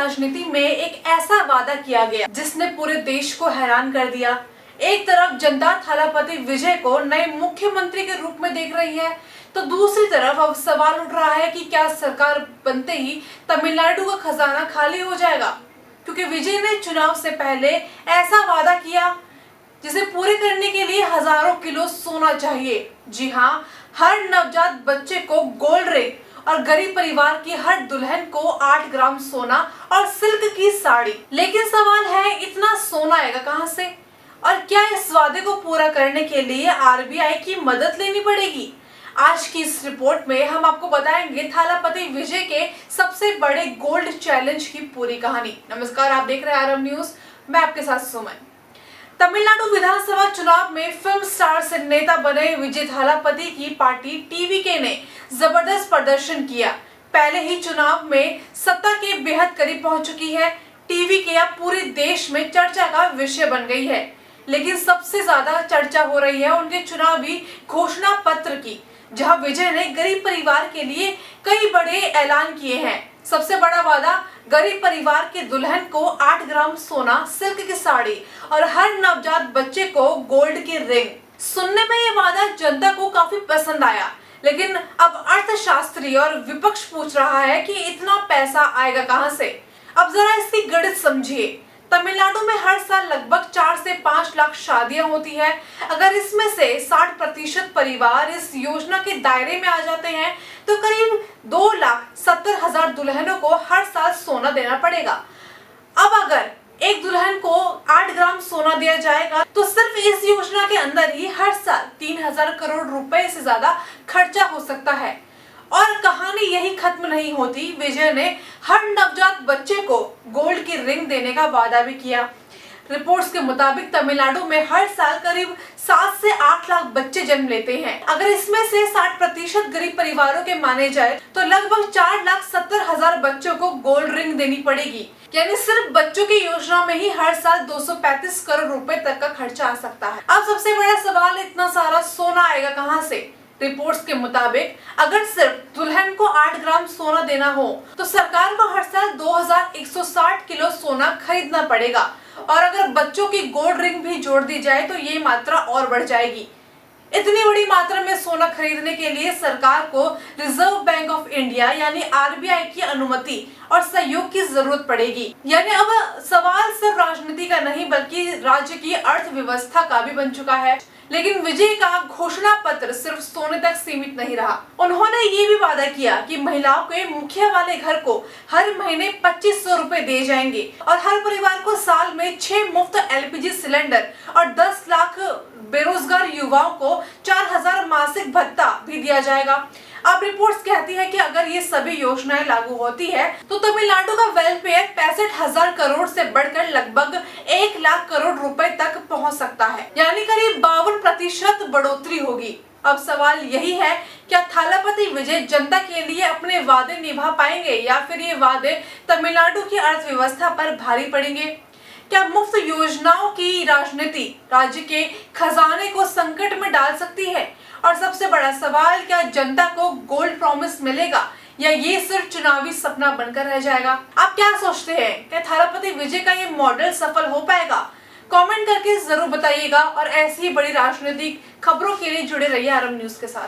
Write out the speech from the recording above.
राजनीति में एक ऐसा वादा किया गया जिसने पूरे देश को हैरान कर दिया। एक तरफ जनता थालापति विजय को नए मुख्यमंत्री के रूप में देख रही है, तो दूसरी तरफ अब सवाल उठ रहा है कि क्या सरकार बनते ही तमिलनाडु का खजाना खाली हो जाएगा, क्योंकि विजय ने चुनाव से पहले ऐसा वादा किया जिसे पूरे करने के लिए हजारों किलो सोना चाहिए। जी हाँ, हर नवजात बच्चे को गोल्ड रिंग और गरीब परिवार की हर दुल्हन को 8 ग्राम सोना और सिल्क की साड़ी। लेकिन सवाल है, इतना सोना आएगा कहां से, और क्या इस वादे को पूरा करने के लिए आरबीआई की मदद लेनी पड़ेगी? आज की इस रिपोर्ट में हम आपको बताएंगे थालापति विजय के सबसे बड़े गोल्ड चैलेंज की पूरी कहानी। नमस्कार, आप देख रहे हैं आरब न्यूज, मैं आपके साथ सुमन। तमिलनाडु विधानसभा चुनाव में फिल्म स्टार से नेता बने विजय थालापति की पार्टी टीवीके ने जबरदस्त प्रदर्शन किया। पहले ही चुनाव में सत्ता के बेहद करीब पहुंच चुकी है। टीवीके अब पूरे देश में चर्चा का विषय बन गई है, लेकिन सबसे ज्यादा चर्चा हो रही है उनके चुनावी घोषणा पत्र की, जहां विजय ने गरीब परिवार के लिए कई बड़े ऐलान किए हैं। सबसे बड़ा वादा, गरीब परिवार के दुल्हन को 8 ग्राम सोना, सिल्क की साड़ी और हर नवजात बच्चे को गोल्ड की रिंग। सुनने में ये वादा जनता को काफी पसंद आया, लेकिन अब अर्थशास्त्री और विपक्ष पूछ रहा है कि इतना पैसा आएगा कहां से। अब जरा इसकी गणित समझिए। तमिलनाडु में हर साल लगभग 4 से 5 लाख शादियां होती है। अगर इसमें से 60% परिवार इस योजना के दायरे में आ जाते हैं, तो करीब 2,70,000 दुल्हनों को हर साल सोना देना पड़ेगा। अब अगर एक दुल्हन को 8 ग्राम सोना दिया जाएगा, तो सिर्फ इस योजना के अंदर ही हर साल 3,000 करोड़ रुपए से ज्यादा खर्चा हो सकता है। और कहानी यही खत्म नहीं होती। विजय ने हर नवजात बच्चे को गोल्ड की रिंग देने का वादा भी किया। रिपोर्ट्स के मुताबिक तमिलनाडु में हर साल करीब 7 से 8 लाख बच्चे जन्म लेते हैं। अगर इसमें से 60% गरीब परिवारों के माने जाए, तो लगभग 4,70,000 बच्चों को गोल्ड रिंग देनी पड़ेगी। यानी सिर्फ बच्चों की योजना में ही हर साल 235 करोड़ रुपए तक का खर्चा आ सकता है। अब सबसे बड़ा सवाल, इतना सारा सोना आएगा कहां से? रिपोर्ट्स के मुताबिक अगर सिर्फ दुल्हन को 8 ग्राम सोना देना हो, तो सरकार को हर साल 2160 किलो सोना खरीदना पड़ेगा, और अगर बच्चों की गोल्ड रिंग भी जोड़ दी जाए तो ये मात्रा और बढ़ जाएगी। इतनी बड़ी मात्रा में सोना खरीदने के लिए सरकार को रिजर्व बैंक ऑफ इंडिया यानी आरबीआई की अनुमति और सहयोग की जरूरत पड़ेगी। यानी अब सवाल सिर्फ राजनीति का नहीं, बल्कि राज्य की अर्थव्यवस्था का भी बन चुका है। लेकिन विजय का घोषणा पत्र सिर्फ सोने तक सीमित नहीं रहा। उन्होंने ये भी वादा किया कि महिलाओं के मुखिया वाले घर को हर महीने 2500 रुपए दिए जाएंगे, और हर परिवार को साल में 6 मुफ्त एलपीजी सिलेंडर और 10 लाख बेरोजगार युवाओं को 4,000 मासिक भत्ता भी दिया जाएगा। अब रिपोर्ट्स कहती है कि अगर ये सभी योजनाएं लागू होती है, तो तमिलनाडु का वेलफेयर 65,000 करोड़ से बढ़कर लगभग 1 लाख करोड़ रुपए तक पहुंच सकता है, यानी करीब 52% बढ़ोतरी होगी। अब सवाल यही है, क्या थालापति विजय जनता के लिए अपने वादे निभा पाएंगे, या फिर ये वादे तमिलनाडु की अर्थव्यवस्था पर भारी पड़ेंगे? क्या मुफ्त योजनाओं की राजनीति राज्य के खजाने को संकट में डाल सकती है? और सबसे बड़ा सवाल, क्या जनता को गोल्ड प्रॉमिस मिलेगा, या ये सिर्फ चुनावी सपना बनकर रह जाएगा? आप क्या सोचते हैं, क्या थालापति विजय का ये मॉडल सफल हो पाएगा? कमेंट करके जरूर बताइएगा, और ऐसी ही बड़ी राजनीतिक खबरों के लिए जुड़े रहिए आरब न्यूज के साथ।